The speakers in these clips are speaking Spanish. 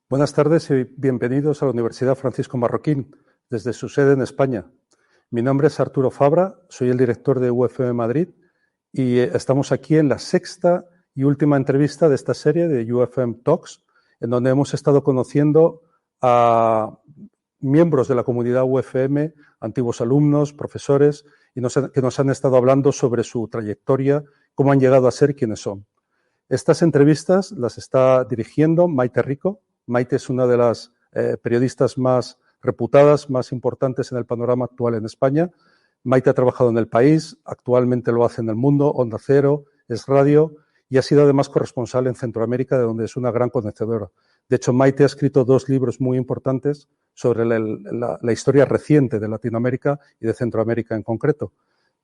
Buenas tardes y bienvenidos a la Universidad Francisco Marroquín, desde su sede en España. Mi nombre es Arturo Fabra, soy el director de UFM Madrid y estamos aquí en la sexta y última entrevista de esta serie de UFM Talks, en donde hemos estado conociendo a miembros de la comunidad UFM, antiguos alumnos, profesores, que nos han estado hablando sobre su trayectoria, cómo han llegado a ser quienes son. Estas entrevistas las está dirigiendo Maite Rico. Maite es una de las periodistas más reputadas, más importantes en el panorama actual en España. Maite ha trabajado en El País, actualmente lo hace en El Mundo, Onda Cero, Es Radio y ha sido además corresponsal en Centroamérica, de donde es una gran conocedora. De hecho, Maite ha escrito 2 libros muy importantes sobre la historia reciente de Latinoamérica y de Centroamérica en concreto.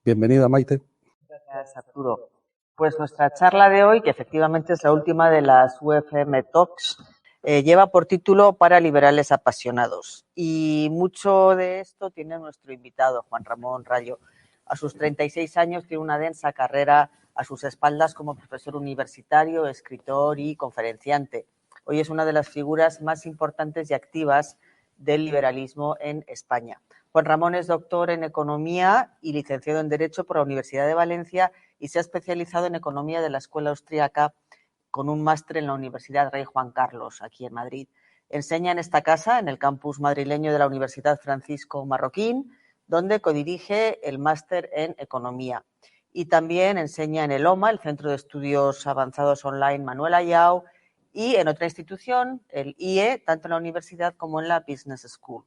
Bienvenida, Maite. Gracias, Arturo. Pues nuestra charla de hoy, que efectivamente es la última de las UFM Talks, lleva por título Para liberales apasionados. Y mucho de esto tiene nuestro invitado, Juan Ramón Rayo. A sus 36 años tiene una densa carrera a sus espaldas como profesor universitario, escritor y conferenciante. Hoy es una de las figuras más importantes y activas del liberalismo en España. Juan Ramón es doctor en Economía y licenciado en Derecho por la Universidad de Valencia y se ha especializado en Economía de la Escuela Austríaca con un máster en la Universidad Rey Juan Carlos, aquí en Madrid. Enseña en esta casa, en el campus madrileño de la Universidad Francisco Marroquín, donde codirige el máster en Economía. Y también enseña en el OMA, el Centro de Estudios Avanzados Online Manuel Ayau, y en otra institución, el IE, tanto en la universidad como en la Business School.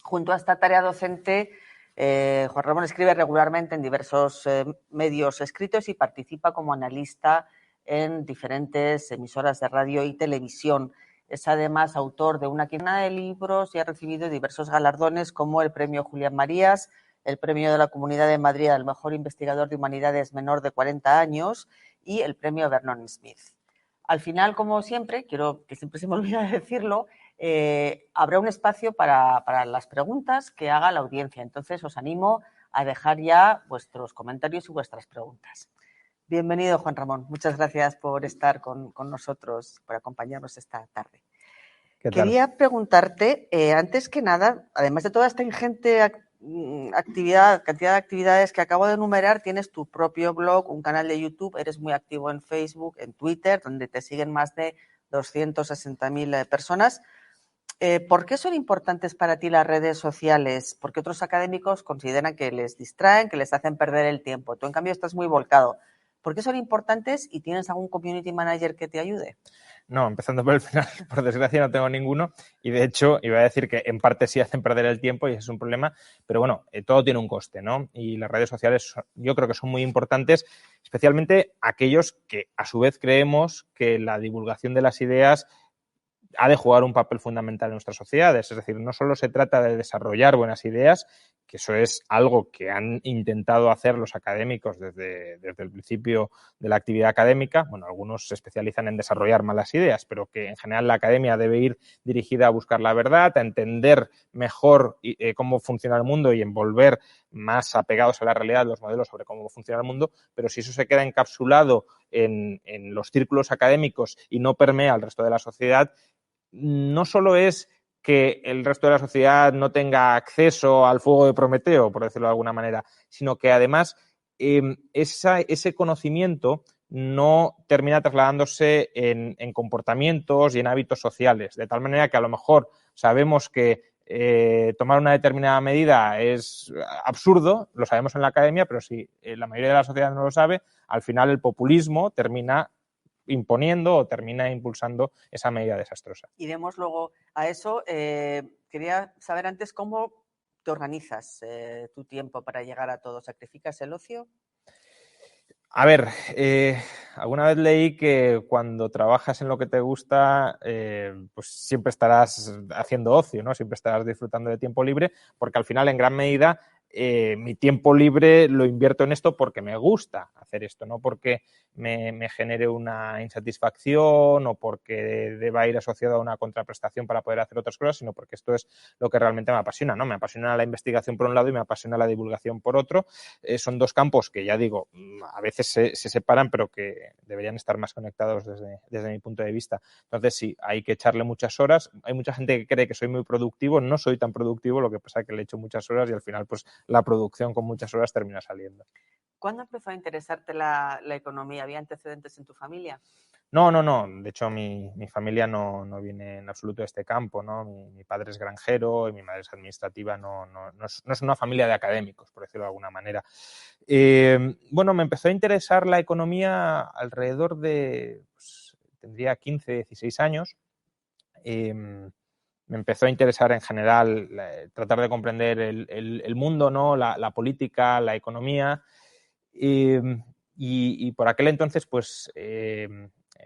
Junto a esta tarea docente, Juan Ramón escribe regularmente en diversos medios escritos y participa como analista en diferentes emisoras de radio y televisión. Es además autor de una quincena de libros y ha recibido diversos galardones como el Premio Julián Marías, el Premio de la Comunidad de Madrid al Mejor Investigador de Humanidades menor de 40 años y el Premio Vernon Smith. Al final, como siempre, quiero que siempre se me olvida decirlo, habrá un espacio para las preguntas que haga la audiencia. Entonces, os animo a dejar ya vuestros comentarios y vuestras preguntas. Bienvenido, Juan Ramón. Muchas gracias por estar con nosotros, por acompañarnos esta tarde. Quería preguntarte, antes que nada, además de toda esta ingente cantidad de actividades que acabo de enumerar, tienes tu propio blog, un canal de YouTube, eres muy activo en Facebook, en Twitter, donde te siguen más de 260.000 personas. ¿Por qué son importantes para ti las redes sociales? Porque otros académicos consideran que les distraen, que les hacen perder el tiempo. Tú, en cambio, estás muy volcado. ¿Por qué son importantes y tienes algún community manager que te ayude? No, empezando por el final, por desgracia no tengo ninguno y de hecho iba a decir que en parte sí hacen perder el tiempo y ese es un problema, pero bueno, todo tiene un coste, ¿no? Y las redes sociales yo creo que son muy importantes, especialmente aquellos que a su vez creemos que la divulgación de las ideas ha de jugar un papel fundamental en nuestras sociedades. Es decir, no solo se trata de desarrollar buenas ideas, que eso es algo que han intentado hacer los académicos desde el principio de la actividad académica. Bueno, algunos se especializan en desarrollar malas ideas, pero que en general la academia debe ir dirigida a buscar la verdad, a entender mejor cómo funciona el mundo y envolver más apegados a la realidad los modelos sobre cómo funciona el mundo, pero si eso se queda encapsulado en los círculos académicos y no permea al resto de la sociedad, no solo es que el resto de la sociedad no tenga acceso al fuego de Prometeo, por decirlo de alguna manera, sino que además ese conocimiento no termina trasladándose en comportamientos y en hábitos sociales, de tal manera que a lo mejor sabemos que tomar una determinada medida es absurdo, lo sabemos en la academia, pero si la mayoría de la sociedad no lo sabe, al final el populismo termina imponiendo o termina impulsando esa medida desastrosa. Iremos luego a eso. Quería saber antes cómo te organizas tu tiempo para llegar a todo. ¿Sacrificas el ocio? A ver, alguna vez leí que cuando trabajas en lo que te gusta, pues siempre estarás haciendo ocio, ¿no? Siempre estarás disfrutando de tiempo libre, porque al final, en gran medida, mi tiempo libre lo invierto en esto porque me gusta hacer esto, no porque me genere una insatisfacción o porque deba ir asociado a una contraprestación para poder hacer otras cosas, sino porque esto es lo que realmente me apasiona, ¿no? Me apasiona la investigación por un lado y me apasiona la divulgación por otro. Son dos campos que, ya digo, a veces se separan, pero que deberían estar más conectados desde mi punto de vista. Entonces, sí, hay que echarle muchas horas. Hay mucha gente que cree que soy muy productivo. No soy tan productivo, lo que pasa es que le echo muchas horas y al final, pues, la producción con muchas horas termina saliendo. ¿Cuándo empezó a interesarte la economía? ¿Había antecedentes en tu familia? No. De hecho, mi familia no viene en absoluto de este campo, ¿no? Mi padre es granjero y mi madre es administrativa. No es una familia de académicos, por decirlo de alguna manera. Bueno, me empezó a interesar la economía alrededor de, pues, tendría 15, 16 años. Me empezó a interesar en general tratar de comprender el mundo, ¿no? La política, la economía. Y por aquel entonces, pues,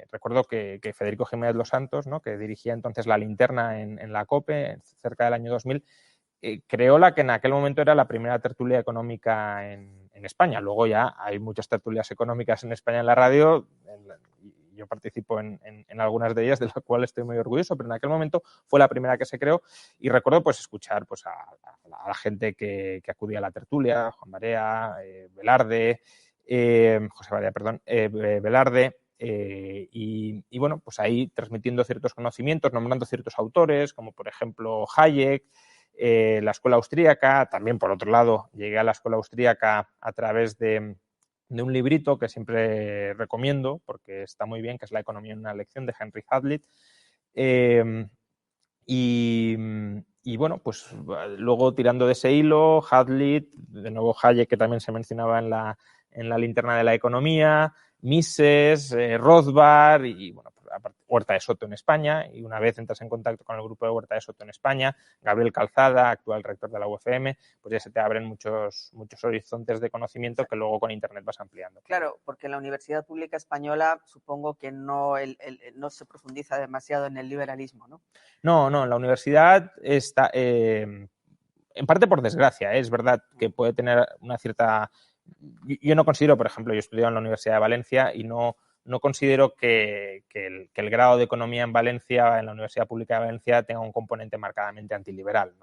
recuerdo que Federico Jiménez Los Santos, ¿no? Que dirigía entonces La Linterna en la COPE, cerca del año 2000, creó la que en aquel momento era la primera tertulia económica en España. Luego ya hay muchas tertulias económicas en España en la radio, yo participo en algunas de ellas, de las cuales estoy muy orgulloso, pero en aquel momento fue la primera que se creó y recuerdo, pues, escuchar, pues, a la gente que acudía a la tertulia, Juan Barea, Velarde, José Barea, perdón, Velarde, y bueno, pues ahí transmitiendo ciertos conocimientos, nombrando ciertos autores, como por ejemplo Hayek, la escuela austríaca. También, por otro lado, llegué a la escuela austríaca a través de un librito que siempre recomiendo porque está muy bien, que es La economía en una lección, de Henry Hazlitt. Y bueno, pues luego, tirando de ese hilo, Hazlitt, de nuevo Hayek, que también se mencionaba en la linterna de la economía, Mises, Rothbard y, bueno, aparte, Huerta de Soto en España. Y una vez entras en contacto con el grupo de Huerta de Soto en España, Gabriel Calzada, actual rector de la UFM, pues ya se te abren muchos horizontes de conocimiento que luego con Internet vas ampliando. Claro, porque en la Universidad Pública Española supongo que no se profundiza demasiado en el liberalismo, ¿no? No, en la universidad está, en parte por desgracia, es verdad que puede tener una cierta... Yo no considero, por ejemplo, yo he estudiado en la Universidad de Valencia y no considero que el grado de economía en Valencia, en la Universidad Pública de Valencia, tenga un componente marcadamente antiliberal.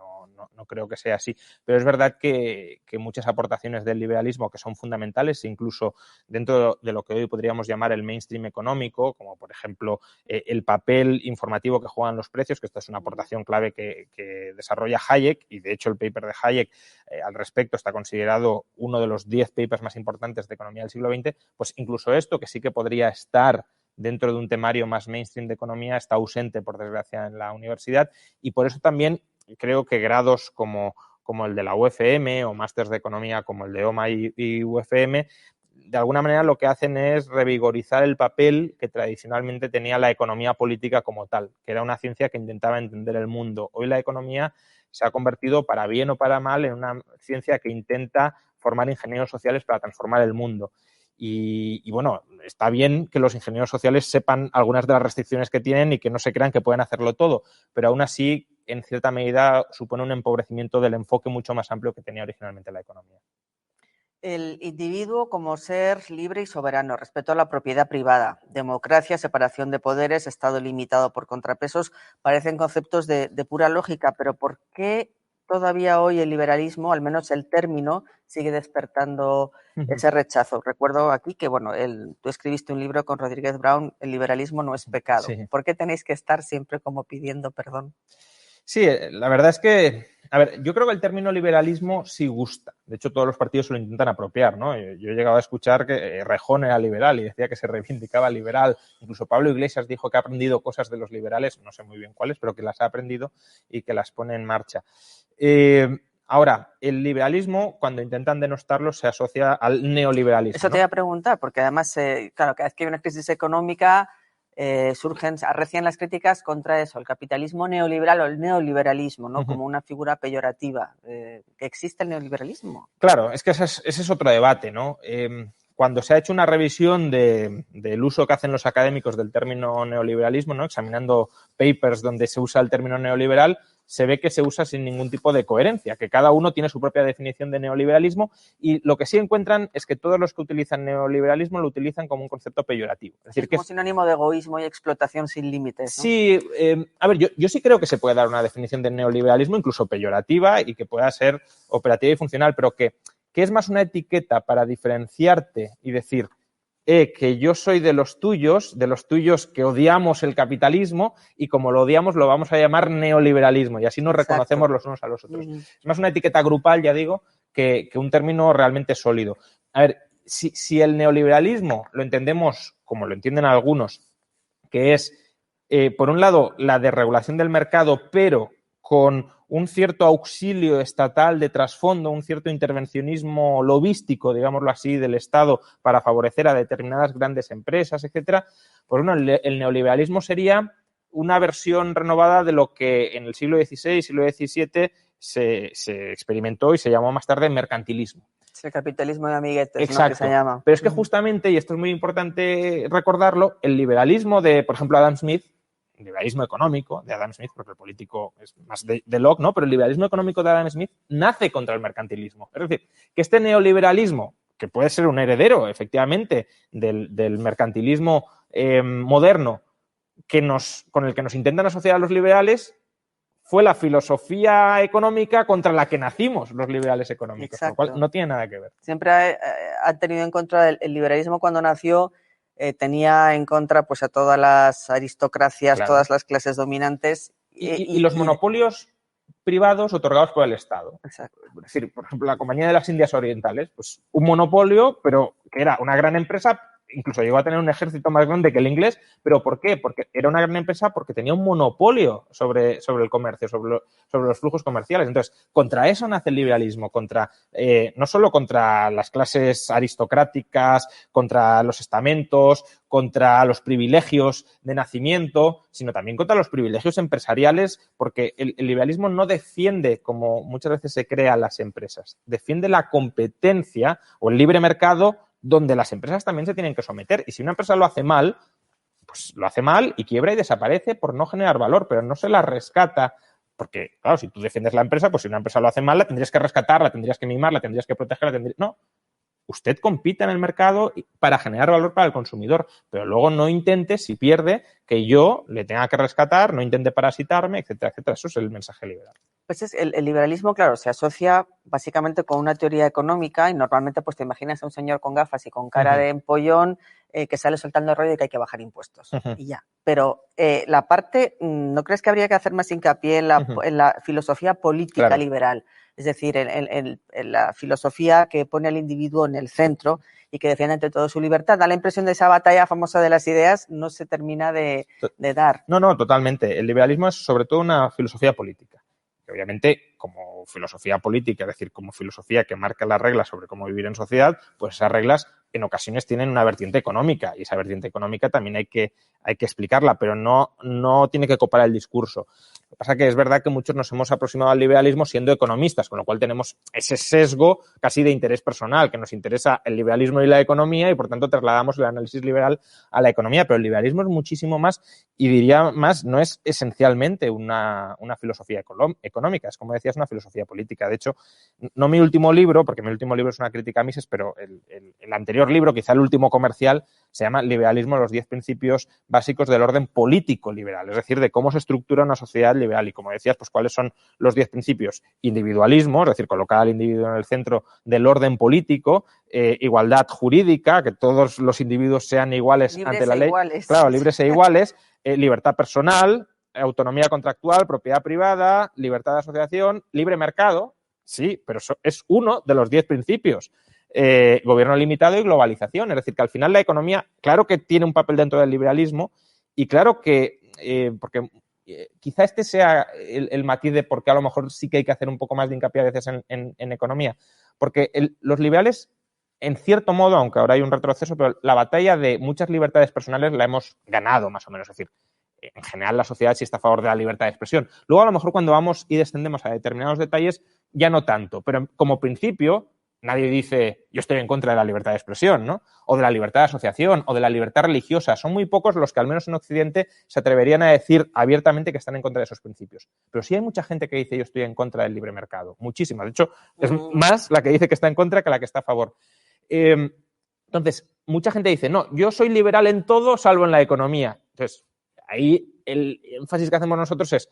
No creo que sea así. Pero es verdad que muchas aportaciones del liberalismo, que son fundamentales, incluso dentro de lo que hoy podríamos llamar el mainstream económico, como por ejemplo el papel informativo que juegan los precios, que esta es una aportación clave que desarrolla Hayek, y de hecho el paper de Hayek al respecto está considerado uno de los 10 papers más importantes de economía del siglo XX, pues incluso esto, que sí que podría estar dentro de un temario más mainstream de economía, está ausente, por desgracia, en la universidad. Y por eso también creo que grados como el de la UFM o másters de economía como el de OMA y UFM, de alguna manera lo que hacen es revigorizar el papel que tradicionalmente tenía la economía política como tal, que era una ciencia que intentaba entender el mundo. Hoy la economía se ha convertido, para bien o para mal, en una ciencia que intenta formar ingenieros sociales para transformar el mundo. Y bueno, está bien que los ingenieros sociales sepan algunas de las restricciones que tienen y que no se crean que pueden hacerlo todo, pero aún así, en cierta medida, supone un empobrecimiento del enfoque mucho más amplio que tenía originalmente la economía. El individuo como ser libre y soberano, respeto a la propiedad privada, democracia, separación de poderes, Estado limitado por contrapesos, parecen conceptos de pura lógica, pero ¿por qué todavía hoy el liberalismo, al menos el término, sigue despertando ese rechazo? Recuerdo aquí que, bueno, tú escribiste un libro con Rodríguez Brown, El liberalismo no es pecado. Sí. ¿Por qué tenéis que estar siempre como pidiendo perdón? Sí, la verdad es que, a ver, yo creo que el término liberalismo sí gusta. De hecho, todos los partidos se lo intentan apropiar, ¿no? Yo he llegado a escuchar que Rejón era liberal y decía que se reivindicaba liberal. Incluso Pablo Iglesias dijo que ha aprendido cosas de los liberales, no sé muy bien cuáles, pero que las ha aprendido y que las pone en marcha. Ahora, el liberalismo, cuando intentan denostarlo, se asocia al neoliberalismo. Eso te iba a preguntar, porque además, claro, cada vez que hay una crisis económica, arrecian las críticas contra eso, el capitalismo neoliberal o el neoliberalismo, ¿no? Como una figura peyorativa. ¿Que existe el neoliberalismo? Claro, es que ese es otro debate, ¿no? Cuando se ha hecho una revisión del uso que hacen los académicos del término neoliberalismo, ¿no? Examinando papers donde se usa el término neoliberal, se ve que se usa sin ningún tipo de coherencia, que cada uno tiene su propia definición de neoliberalismo y lo que sí encuentran es que todos los que utilizan neoliberalismo lo utilizan como un concepto peyorativo. Es decir, como sinónimo de egoísmo y explotación sin límites, ¿no? Sí, a ver, yo sí creo que se puede dar una definición de neoliberalismo, incluso peyorativa, y que pueda ser operativa y funcional, pero que es más una etiqueta para diferenciarte y decir que yo soy de los tuyos que odiamos el capitalismo y como lo odiamos lo vamos a llamar neoliberalismo y así nos reconocemos los unos a los otros. Es más una etiqueta grupal, ya digo, que un término realmente sólido. A ver, si el neoliberalismo lo entendemos como lo entienden algunos, que es, por un lado, la desregulación del mercado, pero con un cierto auxilio estatal de trasfondo, un cierto intervencionismo lobístico, digámoslo así, del Estado para favorecer a determinadas grandes empresas, etcétera. Pues bueno, el neoliberalismo sería una versión renovada de lo que en el siglo XVI, siglo XVII se experimentó y se llamó más tarde mercantilismo. El capitalismo de amiguetes, exacto, ¿no? Que se llama. Pero es que justamente, y esto es muy importante recordarlo, el liberalismo de, por ejemplo, Adam Smith, el liberalismo económico de Adam Smith, porque el político es más de Locke, ¿no? Pero el liberalismo económico de Adam Smith nace contra el mercantilismo. Es decir, que este neoliberalismo, que puede ser un heredero, efectivamente, del mercantilismo moderno, con el que nos intentan asociar a los liberales, fue la filosofía económica contra la que nacimos los liberales económicos, Exacto. Por lo cual no tiene nada que ver. Siempre ha tenido en contra el liberalismo cuando nació, tenía en contra pues a todas las aristocracias, claro, todas las clases dominantes. Y los monopolios privados otorgados por el Estado. Exacto. Es decir, por ejemplo, la Compañía de las Indias Orientales, pues un monopolio, pero que era una gran empresa, incluso llegó a tener un ejército más grande que el inglés, pero ¿por qué? Porque era una gran empresa porque tenía un monopolio sobre el comercio, sobre los flujos comerciales. Entonces, contra eso nace el liberalismo, no solo contra las clases aristocráticas, contra los estamentos, contra los privilegios de nacimiento, sino también contra los privilegios empresariales, porque el liberalismo no defiende, como muchas veces se crea, las empresas, defiende la competencia o el libre mercado, donde las empresas también se tienen que someter. Y si una empresa lo hace mal, pues lo hace mal y quiebra y desaparece por no generar valor, pero no se la rescata. Porque, claro, si tú defiendes la empresa, pues si una empresa lo hace mal, la tendrías que rescatar, la tendrías que mimar, la tendrías que proteger, No. Usted compite en el mercado para generar valor para el consumidor, pero luego no intente, si pierde, que yo le tenga que rescatar, no intente parasitarme, etcétera, etcétera. Eso es el mensaje liberal. Pues el liberalismo, claro, se asocia básicamente con una teoría económica y normalmente pues te imaginas a un señor con gafas y con cara de empollón que sale soltando el rollo de que hay que bajar impuestos y ya. Pero la parte, ¿no crees que habría que hacer más hincapié en la filosofía política liberal? Es decir, en la filosofía que pone al individuo en el centro y que defiende ante todo su libertad. Da la impresión de esa batalla famosa de las ideas no se termina de dar. No, totalmente. El liberalismo es sobre todo una filosofía política. Obviamente, como filosofía política, es decir, como filosofía que marca las reglas sobre cómo vivir en sociedad, pues esas reglas en ocasiones tienen una vertiente económica y esa vertiente económica también hay que explicarla, pero no tiene que copar el discurso. Lo que pasa es que es verdad que muchos nos hemos aproximado al liberalismo siendo economistas, con lo cual tenemos ese sesgo casi de interés personal, que nos interesa el liberalismo y la economía y por tanto trasladamos el análisis liberal a la economía, pero el liberalismo es muchísimo más y diría más, no es esencialmente una filosofía económica, es como decías, una filosofía política. De hecho, no mi último libro, porque mi último libro es una crítica a Mises, pero el anterior libro, quizá el último comercial, se llama Liberalismo, los 10 principios básicos del orden político liberal, es decir, de cómo se estructura una sociedad liberal. Y como decías, pues cuáles son los 10 principios. Individualismo, es decir, colocar al individuo en el centro del orden político, igualdad jurídica, que todos los individuos sean iguales ante la ley. Claro, libres e iguales, libertad personal, autonomía contractual, propiedad privada, libertad de asociación, libre mercado, sí, pero eso es uno de los 10 principios. Gobierno limitado y globalización. Es decir, que al final la economía, claro que tiene un papel dentro del liberalismo y claro que, porque quizá este sea el matiz de por qué a lo mejor sí que hay que hacer un poco más de hincapié a veces en economía. Porque los liberales, en cierto modo, aunque ahora hay un retroceso, pero la batalla de muchas libertades personales la hemos ganado más o menos. Es decir, en general la sociedad sí está a favor de la libertad de expresión. Luego a lo mejor cuando vamos y descendemos a determinados detalles ya no tanto, pero como principio nadie dice yo estoy en contra de la libertad de expresión, ¿no? O de la libertad de asociación, o de la libertad religiosa. Son muy pocos los que, al menos en Occidente, se atreverían a decir abiertamente que están en contra de esos principios. Pero sí hay mucha gente que dice yo estoy en contra del libre mercado. Muchísima. De hecho, es más la que dice que está en contra que la que está a favor. Entonces, mucha gente dice, no, yo soy liberal en todo salvo en la economía. Entonces, ahí el énfasis que hacemos nosotros es,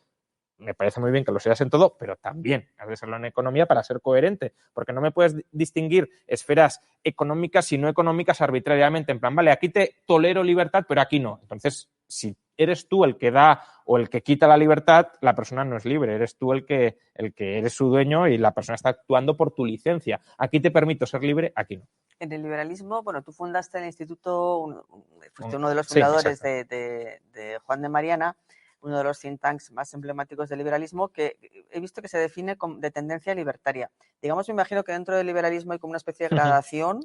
me parece muy bien que lo seas en todo, pero también has de serlo en economía para ser coherente, porque no me puedes distinguir esferas económicas y no económicas arbitrariamente, en plan, vale, aquí te tolero libertad, pero aquí no. Entonces, si eres tú el que da o el que quita la libertad, la persona no es libre, eres tú el que eres su dueño y la persona está actuando por tu licencia. Aquí te permito ser libre, aquí no. En el liberalismo, bueno, tú fundaste el instituto, fuiste uno de los fundadores de Juan de Mariana, uno de los think tanks más emblemáticos del liberalismo, que he visto que se define de tendencia libertaria. Digamos, me imagino que dentro del liberalismo hay como una especie de gradación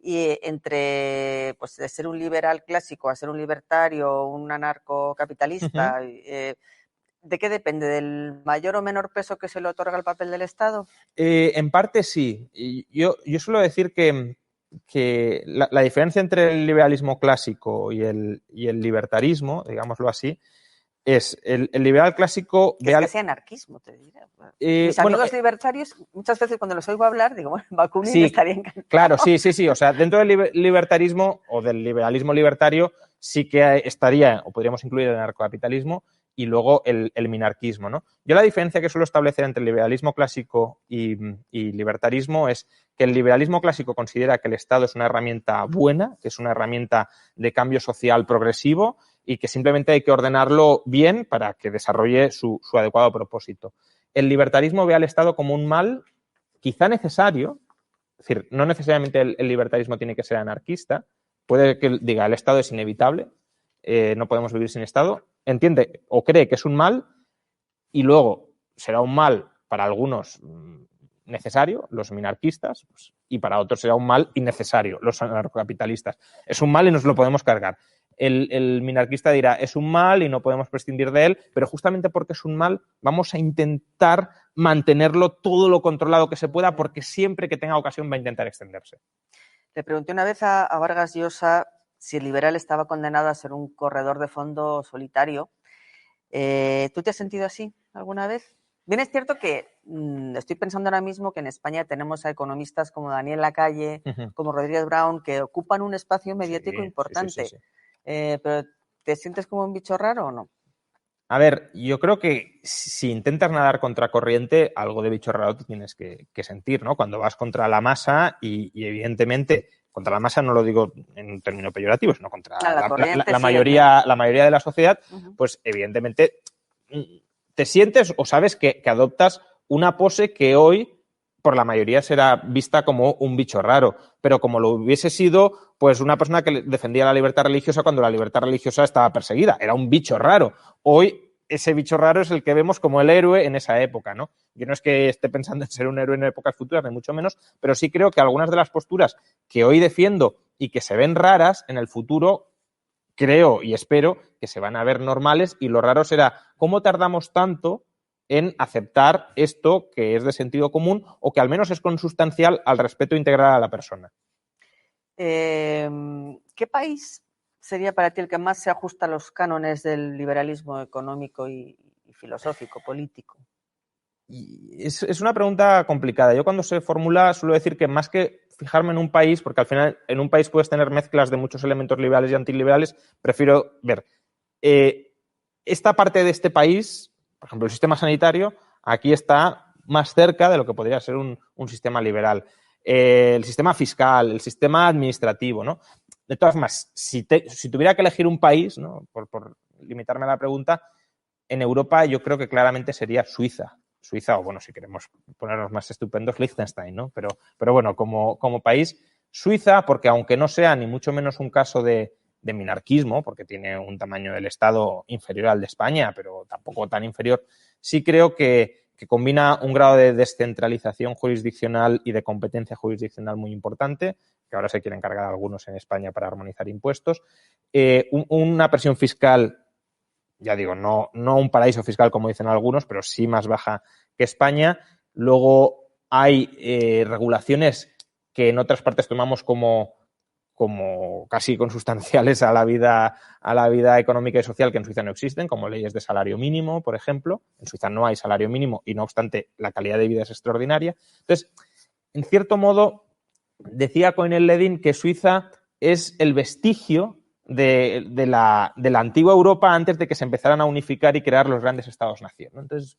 y entre pues, de ser un liberal clásico a ser un libertario, un anarcocapitalista. ¿De qué depende? ¿Del mayor o menor peso que se le otorga al papel del Estado? En parte sí. Yo suelo decir que la diferencia entre el liberalismo clásico y el libertarismo, digámoslo así, es el liberal clásico... Que es casi anarquismo, te diría. Mis amigos libertarios, muchas veces cuando los oigo hablar, digo, bueno, Bakunin sí, estaría encantado. Claro, sí. O sea, dentro del libertarismo o del liberalismo libertario sí que estaría, o podríamos incluir el anarcocapitalismo y luego el minarquismo, ¿no? Yo la diferencia que suelo establecer entre el liberalismo clásico y libertarismo es que el liberalismo clásico considera que el Estado es una herramienta buena, que es una herramienta de cambio social progresivo y que simplemente hay que ordenarlo bien para que desarrolle su adecuado propósito. El libertarismo ve al Estado como un mal quizá necesario, es decir, no necesariamente el libertarismo tiene que ser anarquista, puede que diga el Estado es inevitable, no podemos vivir sin Estado, entiende o cree que es un mal y luego será un mal para algunos necesario, los minarquistas, pues, y para otros será un mal innecesario, los anarcocapitalistas. Es un mal y nos lo podemos cargar. El minarquista dirá, es un mal y no podemos prescindir de él, pero justamente porque es un mal vamos a intentar mantenerlo todo lo controlado que se pueda porque siempre que tenga ocasión va a intentar extenderse. Le pregunté una vez a Vargas Llosa si el liberal estaba condenado a ser un corredor de fondo solitario. ¿Tú te has sentido así alguna vez? Bien, es cierto que estoy pensando ahora mismo que en España tenemos a economistas como Daniel Lacalle, como Rodríguez Brown, que ocupan un espacio mediático importante. Sí. Pero ¿te sientes como un bicho raro o no? A ver, yo creo que si intentas nadar contra corriente, algo de bicho raro te tienes que sentir, ¿no? Cuando vas contra la masa y evidentemente, contra la masa no lo digo en un término peyorativo, sino contra la mayoría de la sociedad, pues evidentemente te sientes o sabes que adoptas una pose que hoy por la mayoría será vista como un bicho raro, pero como lo hubiese sido pues una persona que defendía la libertad religiosa cuando la libertad religiosa estaba perseguida, era un bicho raro. Hoy ese bicho raro es el que vemos como el héroe en esa época, ¿no? Yo no es que esté pensando en ser un héroe en épocas futuras, ni mucho menos, pero sí creo que algunas de las posturas que hoy defiendo y que se ven raras en el futuro, creo y espero que se van a ver normales, y lo raro será cómo tardamos tanto en aceptar esto que es de sentido común o que al menos es consustancial al respeto integral a la persona. ¿Qué país sería para ti el que más se ajusta a los cánones del liberalismo económico y filosófico, político? Es una pregunta complicada. Yo cuando se formula suelo decir que más que fijarme en un país, porque al final en un país puedes tener mezclas de muchos elementos liberales y antiliberales, prefiero ver esta parte de este país. Por ejemplo, el sistema sanitario, aquí está más cerca de lo que podría ser un sistema liberal. El sistema fiscal, el sistema administrativo, ¿no? De todas formas, si tuviera que elegir un país, ¿no? por limitarme a la pregunta, en Europa yo creo que claramente sería Suiza. Suiza, o bueno, si queremos ponernos más estupendos, Liechtenstein, ¿no? Pero bueno, como país, Suiza, porque aunque no sea ni mucho menos un caso de minarquismo, porque tiene un tamaño del Estado inferior al de España, pero tampoco tan inferior, sí creo que combina un grado de descentralización jurisdiccional y de competencia jurisdiccional muy importante, que ahora se quieren cargar algunos en España para armonizar impuestos, una presión fiscal, ya digo, no un paraíso fiscal como dicen algunos, pero sí más baja que España. Luego, hay regulaciones que en otras partes tomamos como casi consustanciales a la vida económica y social, que en Suiza no existen, como leyes de salario mínimo, por ejemplo. En Suiza no hay salario mínimo y, no obstante, la calidad de vida es extraordinaria. Entonces, en cierto modo, decía Cohen-Ledin que Suiza es el vestigio de la antigua Europa antes de que se empezaran a unificar y crear los grandes estados-nación, ¿no? Entonces,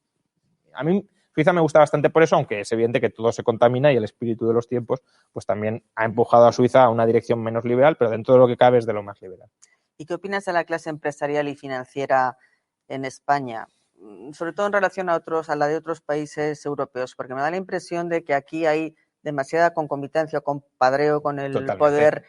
a mí Suiza me gusta bastante por eso, aunque es evidente que todo se contamina y el espíritu de los tiempos pues también ha empujado a Suiza a una dirección menos liberal, pero dentro de lo que cabe es de lo más liberal. ¿Y qué opinas de la clase empresarial y financiera en España? Sobre todo en relación a la de otros países europeos, porque me da la impresión de que aquí hay demasiada concomitancia o compadreo con el Totalmente. poder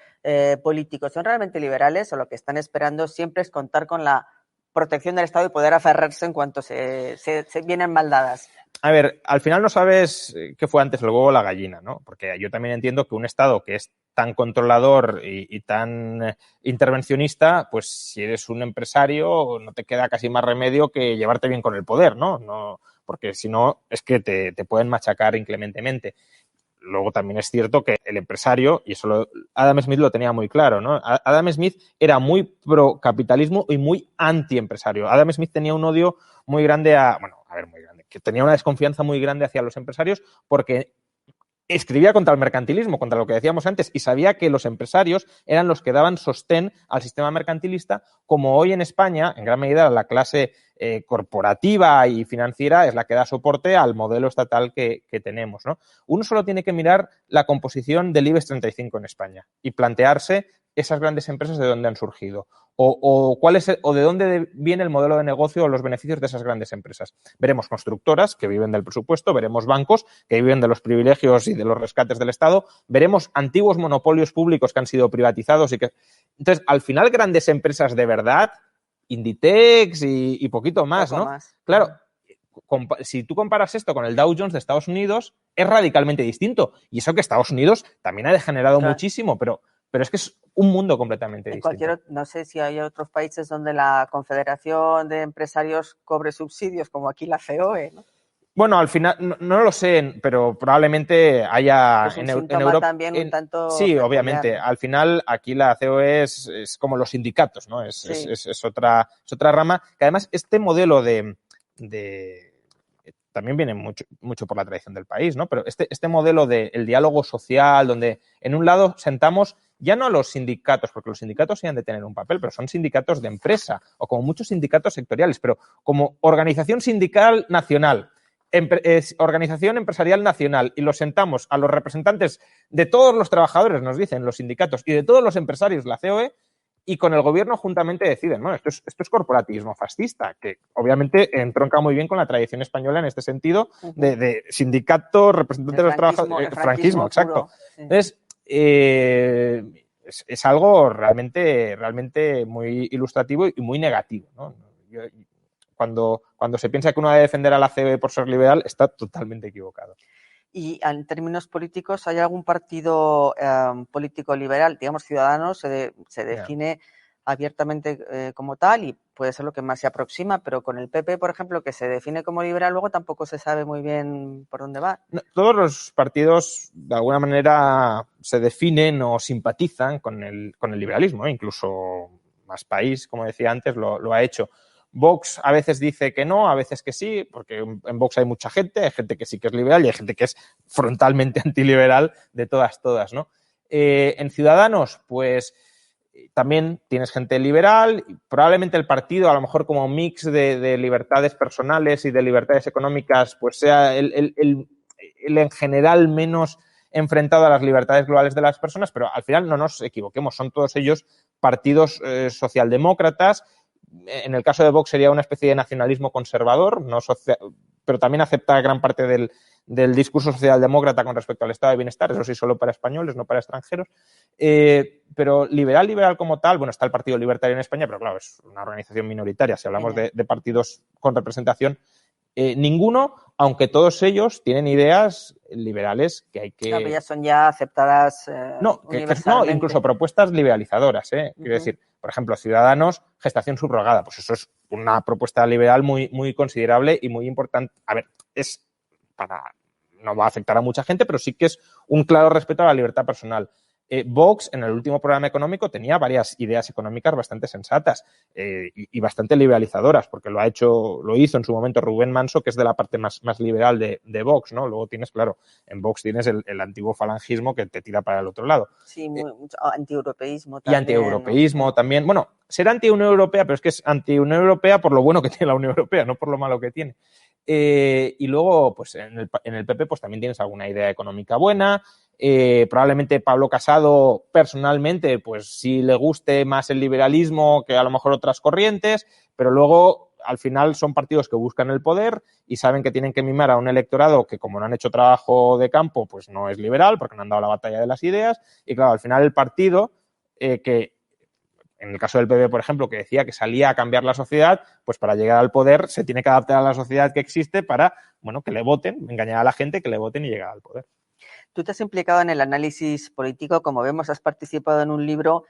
político. ¿Son realmente liberales o lo que están esperando siempre es contar con la protección del Estado y poder aferrarse en cuanto se vienen mal dadas? A ver, al final no sabes qué fue antes el huevo o la gallina, ¿no? Porque yo también entiendo que un Estado que es tan controlador y tan intervencionista, pues si eres un empresario no te queda casi más remedio que llevarte bien con el poder, ¿no? Porque si no es que te pueden machacar inclementemente. Luego también es cierto que el empresario, y eso Adam Smith lo tenía muy claro, ¿no? Adam Smith era muy pro capitalismo y muy anti-empresario. Adam Smith tenía un odio muy grande muy grande, que tenía una desconfianza muy grande hacia los empresarios porque escribía contra el mercantilismo, contra lo que decíamos antes, y sabía que los empresarios eran los que daban sostén al sistema mercantilista, como hoy en España, en gran medida, la clase corporativa y financiera es la que da soporte al modelo estatal que tenemos, ¿no? Uno solo tiene que mirar la composición del IBEX 35 en España y plantearse esas grandes empresas de dónde han surgido o de dónde viene el modelo de negocio o los beneficios de esas grandes empresas. Veremos constructoras que viven del presupuesto, veremos bancos que viven de los privilegios y de los rescates del Estado, veremos antiguos monopolios públicos que han sido privatizados y que... Entonces, al final, grandes empresas de verdad, Inditex y poquito más, ¿no? Claro, si tú comparas esto con el Dow Jones de Estados Unidos, es radicalmente distinto. Y eso que Estados Unidos también ha degenerado muchísimo, pero es que es un mundo completamente distinto. No sé si hay otros países donde la Confederación de Empresarios cobre subsidios, como aquí la COE, ¿no? Bueno, al final, no lo sé, pero probablemente haya en Europa también un tanto sí, peculiar, obviamente. ¿No? Al final, aquí la COE es como los sindicatos, ¿no? Es otra rama. Que además, este modelo de también viene mucho por la tradición del país, ¿no? Pero este modelo del diálogo social, donde en un lado sentamos ya no a los sindicatos, porque los sindicatos sí han de tener un papel, pero son sindicatos de empresa o como muchos sindicatos sectoriales, pero como organización sindical nacional, organización empresarial nacional, y los sentamos a los representantes de todos los trabajadores, nos dicen los sindicatos, y de todos los empresarios, la COE, y con el gobierno juntamente deciden, ¿no? Esto es corporativismo fascista, que obviamente entronca muy bien con la tradición española en este sentido de sindicato, representante de los trabajadores, franquismo, exacto. Sí. Entonces, es algo realmente muy ilustrativo y muy negativo, ¿no? Cuando se piensa que uno debe defender a la COE por ser liberal, está totalmente equivocado. Y en términos políticos, ¿hay algún partido político liberal? Digamos, Ciudadanos se define abiertamente como tal y puede ser lo que más se aproxima, pero con el PP, por ejemplo, que se define como liberal, luego tampoco se sabe muy bien por dónde va. No, todos los partidos, de alguna manera, se definen o simpatizan con el liberalismo, ¿eh? Incluso Más País, como decía antes, lo ha hecho. Vox a veces dice que no, a veces que sí, porque en Vox hay mucha gente, hay gente que sí que es liberal y hay gente que es frontalmente antiliberal de todas, ¿no? En Ciudadanos, pues también tienes gente liberal, y probablemente el partido, a lo mejor como mix de libertades personales y de libertades económicas, pues sea el en general menos enfrentado a las libertades globales de las personas, pero al final no nos equivoquemos, son todos ellos partidos socialdemócratas. En el caso de Vox sería una especie de nacionalismo conservador, pero también acepta gran parte del discurso socialdemócrata con respecto al estado de bienestar, eso sí, solo para españoles, no para extranjeros. Pero liberal como tal, bueno, está el Partido Libertario en España, pero claro, es una organización minoritaria. Si hablamos de partidos con representación, ninguno, aunque todos ellos tienen ideas liberales que hay que... Claro, ya son ya aceptadas universalmente. No, incluso propuestas liberalizadoras, Quiero decir, por ejemplo, Ciudadanos, gestación subrogada, pues eso es una propuesta liberal muy, muy considerable y muy importante. A ver, es para no va a afectar a mucha gente, pero sí que es un claro respeto a la libertad personal. Vox, en el último programa económico, tenía varias ideas económicas bastante sensatas y bastante liberalizadoras, porque lo hizo en su momento Rubén Manso, que es de la parte más liberal de Vox, ¿no? Luego tienes, claro, en Vox tienes el antiguo falangismo que te tira para el otro lado. Sí, mucho antieuropeísmo también. Y antieuropeísmo, ¿no? También. Bueno, será anti-Unión Europea, pero es que es anti-Unión Europea por lo bueno que tiene la Unión Europea, no por lo malo que tiene. Y luego, pues en el PP pues también tienes alguna idea económica buena. Probablemente Pablo Casado, personalmente, pues sí le guste más el liberalismo que a lo mejor otras corrientes, pero luego al final son partidos que buscan el poder y saben que tienen que mimar a un electorado que, como no han hecho trabajo de campo, pues no es liberal porque no han dado la batalla de las ideas. Y claro, al final el partido que en el caso del PP, por ejemplo, que decía que salía a cambiar la sociedad, pues para llegar al poder se tiene que adaptar a la sociedad que existe para, bueno, que le voten, engañar a la gente, que le voten y llegar al poder. Tú te has implicado en el análisis político, como vemos, has participado en un libro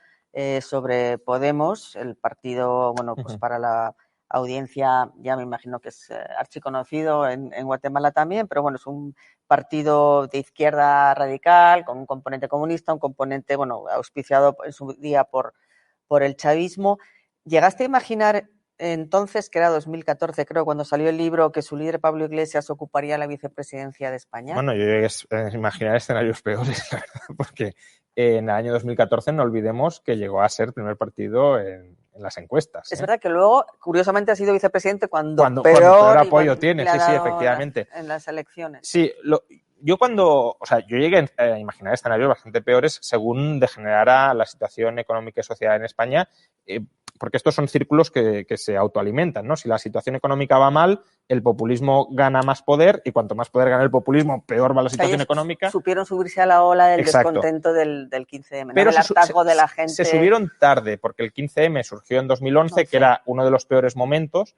sobre Podemos, el partido, bueno, pues para la audiencia, ya me imagino que es archiconocido en Guatemala también, pero bueno, es un partido de izquierda radical, con un componente comunista, un componente, bueno, auspiciado en su día por el chavismo. ¿Llegaste a imaginar entonces, que era 2014, creo, cuando salió el libro, que su líder Pablo Iglesias ocuparía la vicepresidencia de España? Bueno, yo llegué a imaginar escenarios peores, la verdad, porque en el año 2014 no olvidemos que llegó a ser primer partido en las encuestas. Es verdad que luego, curiosamente, ha sido vicepresidente cuando peor apoyo tiene, sí, efectivamente. En las elecciones. Sí, yo llegué a imaginar escenarios bastante peores según degenerara la situación económica y social en España, porque estos son círculos que se autoalimentan, ¿no? Si la situación económica va mal, el populismo gana más poder y cuanto más poder gana el populismo, peor va la situación económica. Supieron subirse a la ola del Exacto. Descontento del 15M, pero el hartazgo de la gente. Se subieron tarde, porque el 15M surgió en 2011, que era uno de los peores momentos,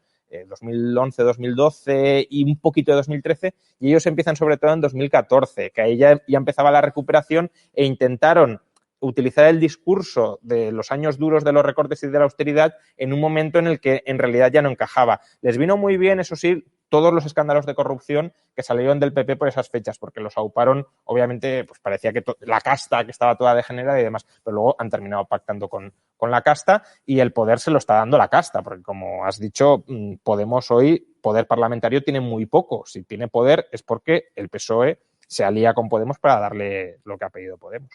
2011, 2012 y un poquito de 2013, y ellos empiezan sobre todo en 2014, que ahí ya empezaba la recuperación e intentaron utilizar el discurso de los años duros de los recortes y de la austeridad en un momento en el que en realidad ya no encajaba. Les vino muy bien, eso sí, todos los escándalos de corrupción que salieron del PP por esas fechas, porque los auparon, obviamente, pues parecía que la casta que estaba toda degenerada y demás, pero luego han terminado pactando con la casta y el poder se lo está dando la casta, porque como has dicho, Podemos hoy, poder parlamentario tiene muy poco. Si tiene poder es porque el PSOE se alía con Podemos para darle lo que ha pedido Podemos.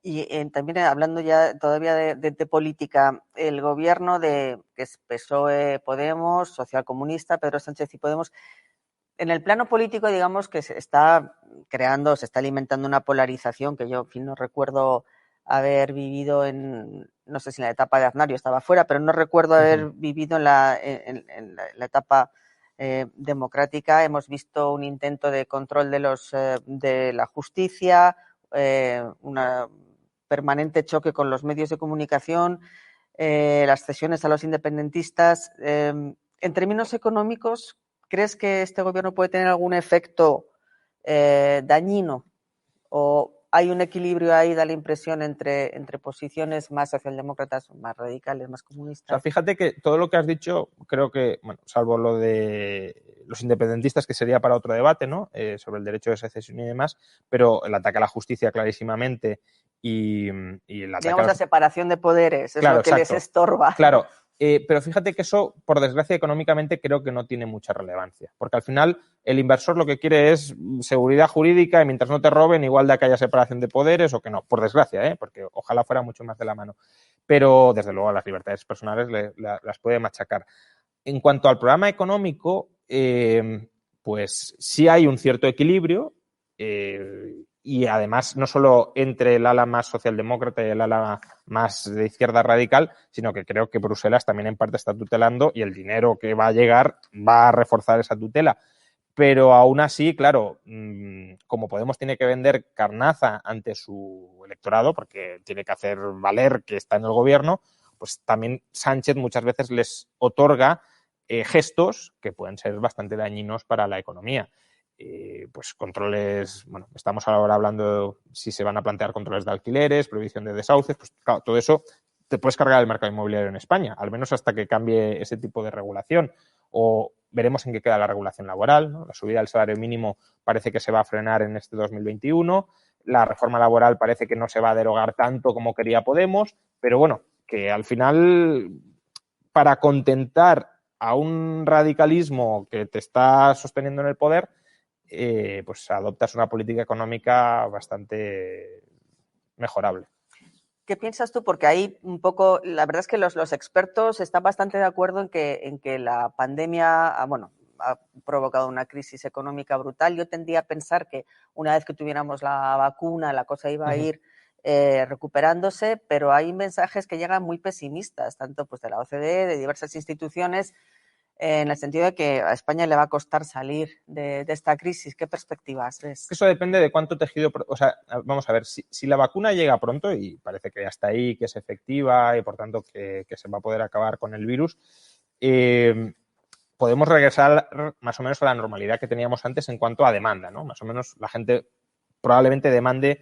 Y también hablando ya todavía de política, el gobierno que es PSOE, Podemos, Socialcomunista, Pedro Sánchez y Podemos, en el plano político, digamos que se está alimentando una polarización que yo, en fin, no recuerdo haber vivido no sé si en la etapa de Aznar, yo estaba fuera, pero no recuerdo haber vivido en la etapa democrática. Hemos visto un intento de control de la justicia, una permanente choque con los medios de comunicación, las cesiones a los independentistas. En términos económicos, ¿crees que este gobierno puede tener algún efecto dañino? ¿O hay un equilibrio ahí, da la impresión, entre posiciones más socialdemócratas, más radicales, más comunistas? O sea, fíjate que todo lo que has dicho, creo que, bueno, salvo lo de los independentistas, que sería para otro debate, ¿no? Sobre el derecho de secesión y demás, pero el ataque a la justicia clarísimamente y el ataque digamos, la separación de poderes, es lo que les estorba. Claro, pero fíjate que eso, por desgracia, económicamente creo que no tiene mucha relevancia, porque al final el inversor lo que quiere es seguridad jurídica y mientras no te roben, igual de que haya separación de poderes o que no, por desgracia, porque ojalá fuera mucho más de la mano. Pero, desde luego, a las libertades personales las puede machacar. En cuanto al programa económico, pues sí hay un cierto equilibrio, y además no solo entre el ala más socialdemócrata y el ala más de izquierda radical, sino que creo que Bruselas también en parte está tutelando y el dinero que va a llegar va a reforzar esa tutela. Pero aún así, claro, como Podemos tiene que vender carnaza ante su electorado, porque tiene que hacer valer que está en el gobierno, pues también Sánchez muchas veces les otorga gestos que pueden ser bastante dañinos para la economía. Pues controles, bueno, estamos ahora hablando si se van a plantear controles de alquileres, prohibición de desahucios, pues claro, todo eso te puedes cargar el mercado inmobiliario en España, al menos hasta que cambie ese tipo de regulación. O veremos en qué queda la regulación laboral, ¿no? La subida del salario mínimo parece que se va a frenar en este 2021, la reforma laboral parece que no se va a derogar tanto como quería Podemos, pero bueno, que al final, para contentar a un radicalismo que te está sosteniendo en el poder, pues adoptas una política económica bastante mejorable. ¿Qué piensas tú? Porque ahí un poco, la verdad es que los expertos están bastante de acuerdo en que la pandemia, ha provocado una crisis económica brutal. Yo tendría a pensar que una vez que tuviéramos la vacuna, la cosa iba a ir recuperándose, pero hay mensajes que llegan muy pesimistas, tanto pues de la OCDE, de diversas instituciones, en el sentido de que a España le va a costar salir de esta crisis. ¿Qué perspectivas ves? Eso depende de cuánto tejido... O sea, vamos a ver, si la vacuna llega pronto, y parece que hasta ahí, que es efectiva y por tanto que se va a poder acabar con el virus, podemos regresar más o menos a la normalidad que teníamos antes en cuanto a demanda, ¿no? Más o menos la gente probablemente demande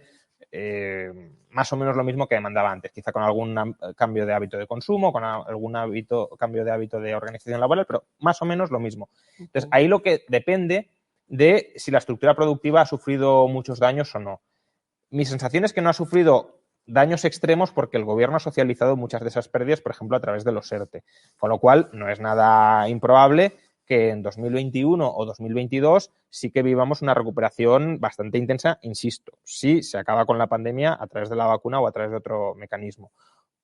más o menos lo mismo que demandaba antes, quizá con algún cambio de hábito de consumo, con algún cambio de hábito de organización laboral, pero más o menos lo mismo. Entonces, ahí lo que depende de si la estructura productiva ha sufrido muchos daños o no. Mi sensación es que no ha sufrido daños extremos porque el gobierno ha socializado muchas de esas pérdidas, por ejemplo, a través de los ERTE, con lo cual no es nada improbable que en 2021 o 2022 sí que vivamos una recuperación bastante intensa, insisto, si se acaba con la pandemia a través de la vacuna o a través de otro mecanismo.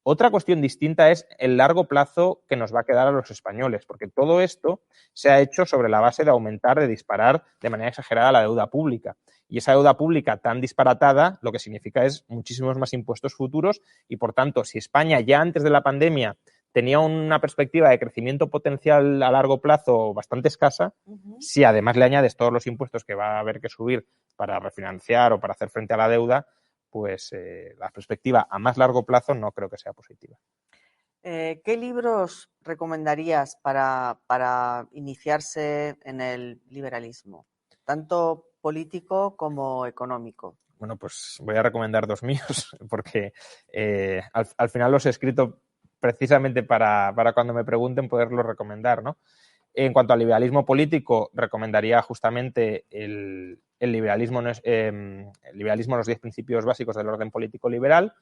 Otra cuestión distinta es el largo plazo que nos va a quedar a los españoles, porque todo esto se ha hecho sobre la base de aumentar, de disparar de manera exagerada la deuda pública. Y esa deuda pública tan disparatada lo que significa es muchísimos más impuestos futuros y, por tanto, si España ya antes de la pandemia tenía una perspectiva de crecimiento potencial a largo plazo bastante escasa, si además le añades todos los impuestos que va a haber que subir para refinanciar o para hacer frente a la deuda, pues la perspectiva a más largo plazo no creo que sea positiva. ¿Qué libros recomendarías para iniciarse en el liberalismo, tanto político como económico? Bueno, pues voy a recomendar dos míos, porque al final los he escrito precisamente para cuando me pregunten poderlos recomendar, ¿no? En cuanto al liberalismo político, recomendaría justamente el liberalismo, el liberalismo, los 10 principios básicos del orden político liberal.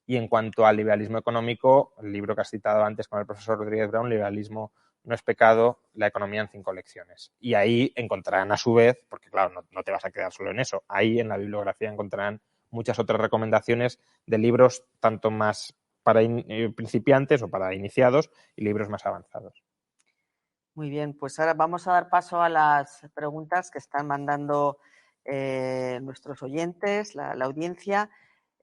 Y en cuanto al liberalismo económico, el libro que has citado antes con el profesor Rodríguez Brown, Liberalismo no es pecado, la economía en 5 lecciones. Y ahí encontrarán a su vez, porque claro, no te vas a quedar solo en eso, ahí en la bibliografía encontrarán muchas otras recomendaciones de libros tanto más para principiantes o para iniciados y libros más avanzados. Muy bien, pues ahora vamos a dar paso a las preguntas que están mandando nuestros oyentes, la audiencia.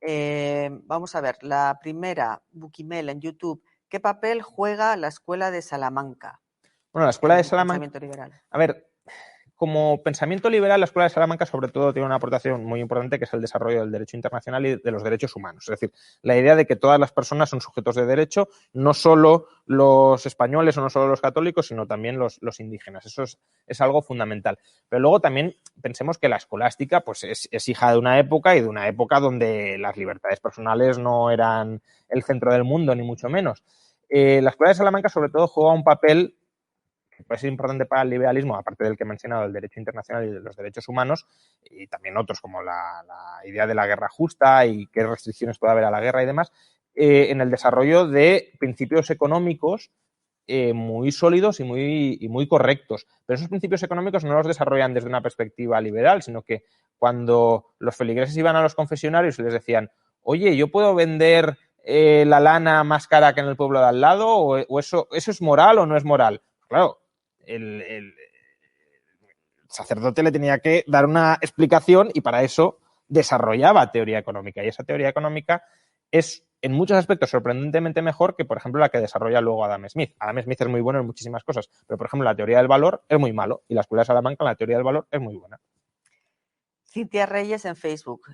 Vamos a ver, la primera, Bukimel en YouTube. ¿Qué papel juega la Escuela de Salamanca? Bueno, la Escuela de Salamanca. Pensamiento liberal. A ver, como pensamiento liberal, la Escuela de Salamanca sobre todo tiene una aportación muy importante que es el desarrollo del derecho internacional y de los derechos humanos. Es decir, la idea de que todas las personas son sujetos de derecho, no solo los españoles o no solo los católicos, sino también los indígenas. Eso es algo fundamental. Pero luego también pensemos que la escolástica pues, es hija de una época y de una época donde las libertades personales no eran el centro del mundo, ni mucho menos. La Escuela de Salamanca sobre todo juega un papel puede ser importante para el liberalismo, aparte del que he mencionado, el derecho internacional y de los derechos humanos, y también otros como la idea de la guerra justa y qué restricciones puede haber a la guerra y demás, en el desarrollo de principios económicos muy sólidos y muy correctos. Pero esos principios económicos no los desarrollan desde una perspectiva liberal, sino que cuando los feligreses iban a los confesionarios y les decían, oye, ¿yo puedo vender la lana más cara que en el pueblo de al lado? ¿O eso es moral o no es moral? Claro, el sacerdote le tenía que dar una explicación y para eso desarrollaba teoría económica. Y esa teoría económica es en muchos aspectos sorprendentemente mejor que, por ejemplo, la que desarrolla luego Adam Smith. Adam Smith es muy bueno en muchísimas cosas, pero, por ejemplo, la teoría del valor es muy malo y la Escuela de Salamanca, la teoría del valor, es muy buena. Cintia Reyes en Facebook.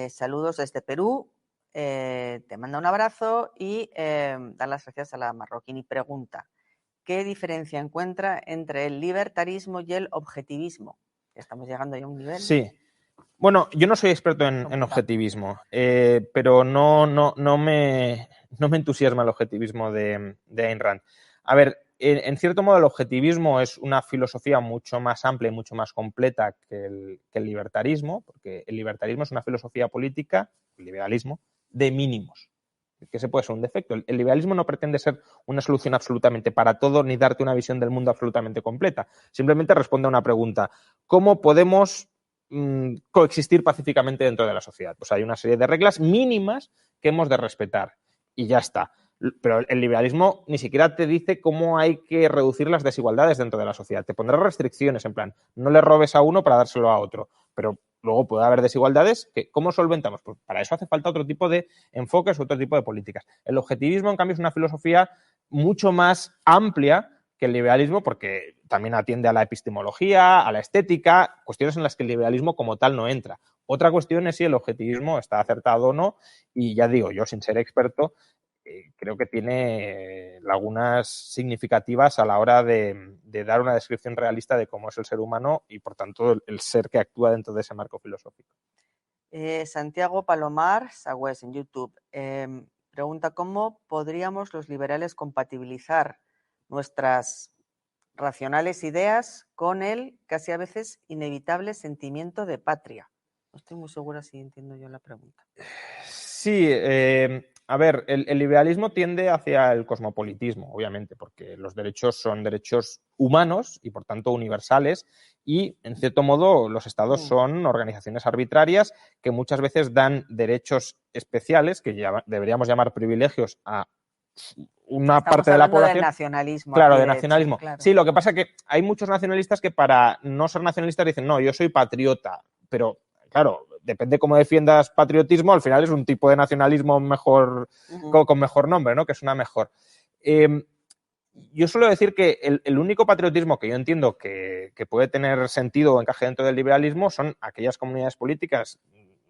Saludos desde Perú. Te manda un abrazo y da las gracias a la Marroquín y pregunta: ¿qué diferencia encuentra entre el libertarismo y el objetivismo? Estamos llegando ya a un nivel. Sí. Bueno, yo no soy experto en objetivismo, pero no me entusiasma el objetivismo de Ayn Rand. A ver, en cierto modo el objetivismo es una filosofía mucho más amplia y mucho más completa que el libertarismo, porque el libertarismo es una filosofía política, el liberalismo, de mínimos, que ese puede ser un defecto. El liberalismo no pretende ser una solución absolutamente para todo ni darte una visión del mundo absolutamente completa. Simplemente responde a una pregunta: ¿cómo podemos coexistir pacíficamente dentro de la sociedad? Pues hay una serie de reglas mínimas que hemos de respetar y ya está. Pero el liberalismo ni siquiera te dice cómo hay que reducir las desigualdades dentro de la sociedad. Te pondrá restricciones, en plan, no le robes a uno para dárselo a otro, pero luego puede haber desigualdades que ¿cómo solventamos? Pues para eso hace falta otro tipo de enfoques, otro tipo de políticas. El objetivismo, en cambio, es una filosofía mucho más amplia que el liberalismo, porque también atiende a la epistemología, a la estética, cuestiones en las que el liberalismo como tal no entra. Otra cuestión es si el objetivismo está acertado o no, y ya digo, yo sin ser experto, creo que tiene lagunas significativas a la hora de dar una descripción realista de cómo es el ser humano y, por tanto, el ser que actúa dentro de ese marco filosófico. Santiago Palomar Sagüez en YouTube pregunta cómo podríamos los liberales compatibilizar nuestras racionales ideas con el casi a veces inevitable sentimiento de patria. No estoy muy segura si entiendo yo la pregunta. Sí, a ver, el liberalismo tiende hacia el cosmopolitismo, obviamente, porque los derechos son derechos humanos y, por tanto, universales, y, en cierto modo, los estados son organizaciones arbitrarias que muchas veces dan derechos especiales, que deberíamos llamar privilegios, a una parte de la población. De nacionalismo. Claro, de nacionalismo. Hecho, claro. Sí, lo que pasa es que hay muchos nacionalistas que para no ser nacionalistas dicen, no, yo soy patriota, pero claro, depende cómo defiendas patriotismo, al final es un tipo de nacionalismo mejor, con mejor nombre, ¿no? Que suena mejor. Yo suelo decir que el único patriotismo que yo entiendo que puede tener sentido o encaje dentro del liberalismo son aquellas comunidades políticas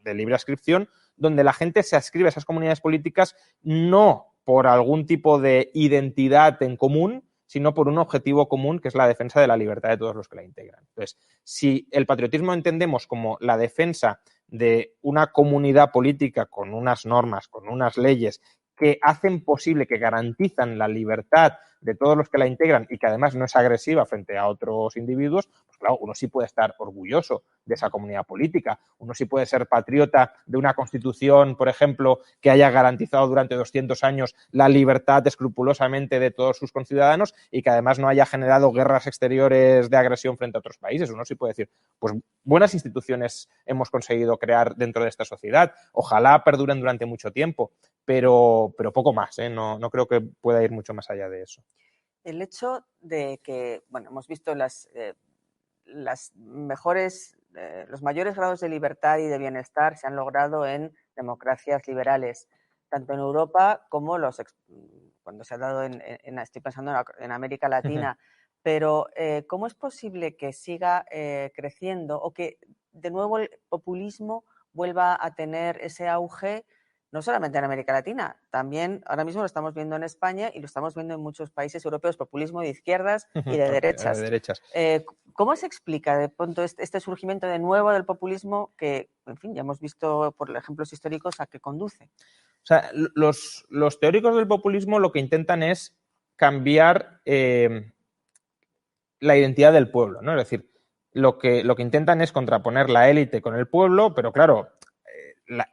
de libre adscripción donde la gente se adscribe a esas comunidades políticas no por algún tipo de identidad en común, sino por un objetivo común, que es la defensa de la libertad de todos los que la integran. Entonces, si el patriotismo entendemos como la defensa de una comunidad política con unas normas, con unas leyes que hacen posible, que garantizan la libertad de todos los que la integran y que además no es agresiva frente a otros individuos, pues claro, uno sí puede estar orgulloso de esa comunidad política, uno sí puede ser patriota de una constitución, por ejemplo, que haya garantizado durante 200 años la libertad escrupulosamente de todos sus conciudadanos y que además no haya generado guerras exteriores de agresión frente a otros países. Uno sí puede decir, pues buenas instituciones hemos conseguido crear dentro de esta sociedad, ojalá perduren durante mucho tiempo, pero poco más, ¿eh? No creo que pueda ir mucho más allá de eso. El hecho de que, bueno, hemos visto las mejores, los mayores grados de libertad y de bienestar se han logrado en democracias liberales, tanto en Europa como cuando se ha dado estoy pensando en América Latina. Pero ¿cómo es posible que siga creciendo o que de nuevo el populismo vuelva a tener ese auge? No solamente en América Latina, también ahora mismo lo estamos viendo en España y lo estamos viendo en muchos países europeos, populismo de izquierdas y de derechas. ¿Cómo se explica de pronto este surgimiento de nuevo del populismo que, en fin, ya hemos visto por ejemplos históricos a qué conduce? O sea, los teóricos del populismo lo que intentan es cambiar la identidad del pueblo, ¿no? Es decir, lo que intentan es contraponer la élite con el pueblo, pero claro,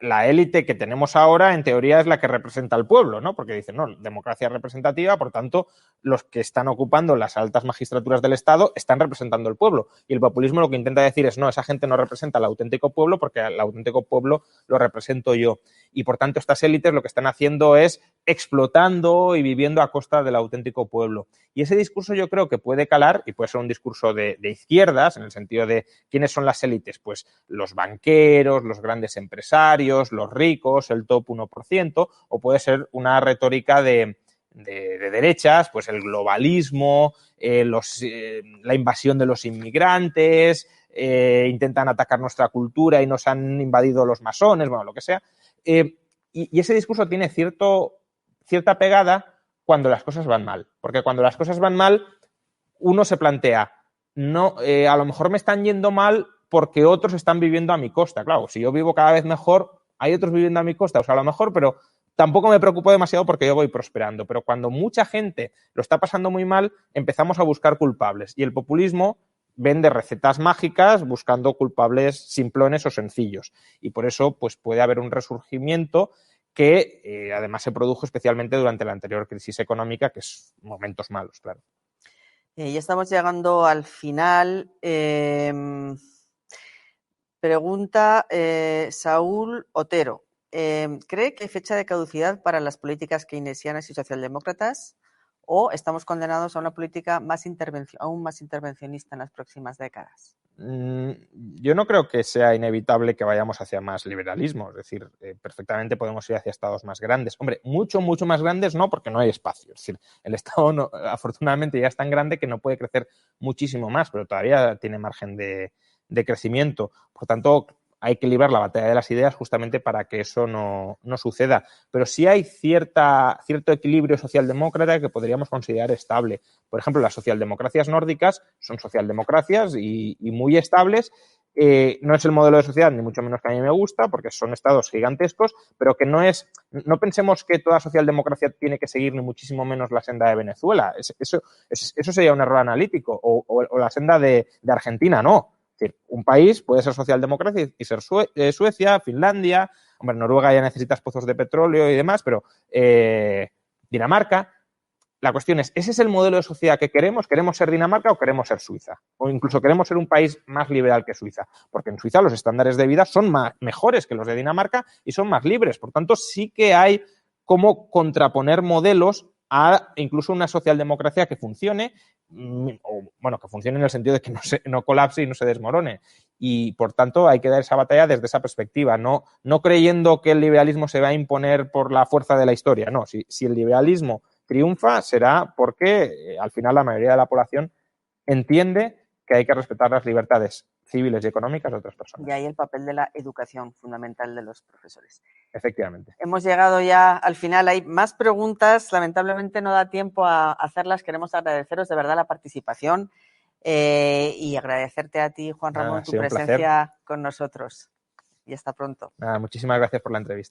la élite que tenemos ahora, en teoría, es la que representa al pueblo, ¿no? Porque dicen, no, democracia representativa, por tanto, los que están ocupando las altas magistraturas del Estado están representando al pueblo. Y el populismo lo que intenta decir es, no, esa gente no representa al auténtico pueblo porque al auténtico pueblo lo represento yo. Y, por tanto, estas élites lo que están haciendo es explotando y viviendo a costa del auténtico pueblo. Y ese discurso yo creo que puede calar, y puede ser un discurso de izquierdas, en el sentido de quiénes son las élites, pues los banqueros, los grandes empresarios, los ricos, el top 1%, o puede ser una retórica de derechas, pues el globalismo, la invasión de los inmigrantes, intentan atacar nuestra cultura y nos han invadido los masones, bueno, lo que sea. Y ese discurso tiene cierta pegada cuando las cosas van mal, porque cuando las cosas van mal uno se plantea, no, a lo mejor me están yendo mal porque otros están viviendo a mi costa. Claro, si yo vivo cada vez mejor, hay otros viviendo a mi costa, o sea, a lo mejor, pero tampoco me preocupo demasiado porque yo voy prosperando, pero cuando mucha gente lo está pasando muy mal, empezamos a buscar culpables y el populismo vende recetas mágicas buscando culpables simplones o sencillos y por eso pues puede haber un resurgimiento que además se produjo especialmente durante la anterior crisis económica, que es momentos malos, claro. Ya estamos llegando al final. Pregunta Saúl Otero. ¿Cree que hay fecha de caducidad para las políticas keynesianas y socialdemócratas o estamos condenados a una política aún más intervencionista en las próximas décadas? Yo no creo que sea inevitable que vayamos hacia más liberalismo, es decir, perfectamente podemos ir hacia estados más grandes. Hombre, mucho más grandes no, porque no hay espacio. Es decir, el estado no, afortunadamente ya es tan grande que no puede crecer muchísimo más, pero todavía tiene margen de crecimiento. Por tanto, hay que librar la batalla de las ideas justamente para que eso no suceda. Pero sí hay cierto equilibrio socialdemócrata que podríamos considerar estable. Por ejemplo, las socialdemocracias nórdicas son socialdemocracias y muy estables. No es el modelo de sociedad, ni mucho menos que a mí me gusta, porque son estados gigantescos, pero que no pensemos que toda socialdemocracia tiene que seguir ni muchísimo menos la senda de Venezuela. Eso sería un error analítico. O la senda de Argentina, no. Es decir, un país puede ser socialdemócrata y ser Suecia, Finlandia, hombre, Noruega ya necesitas pozos de petróleo y demás, pero Dinamarca. La cuestión es, ¿ese es el modelo de sociedad que queremos? ¿Queremos ser Dinamarca o queremos ser Suiza? O incluso queremos ser un país más liberal que Suiza. Porque en Suiza los estándares de vida son mejores que los de Dinamarca y son más libres. Por tanto, sí que hay cómo contraponer modelos a incluso una socialdemocracia que funcione, que funcione en el sentido de que no colapse y no se desmorone. Y, por tanto, hay que dar esa batalla desde esa perspectiva, no creyendo que el liberalismo se va a imponer por la fuerza de la historia. No, si el liberalismo triunfa será porque al final la mayoría de la población entiende que hay que respetar las libertades civiles y económicas de otras personas. Y ahí el papel de la educación fundamental de los profesores. Efectivamente. Hemos llegado ya al final. Hay más preguntas. Lamentablemente no da tiempo a hacerlas. Queremos agradeceros de verdad la participación y agradecerte a ti, Juan Ramón, tu presencia con nosotros. Y hasta pronto. Muchísimas gracias por la entrevista.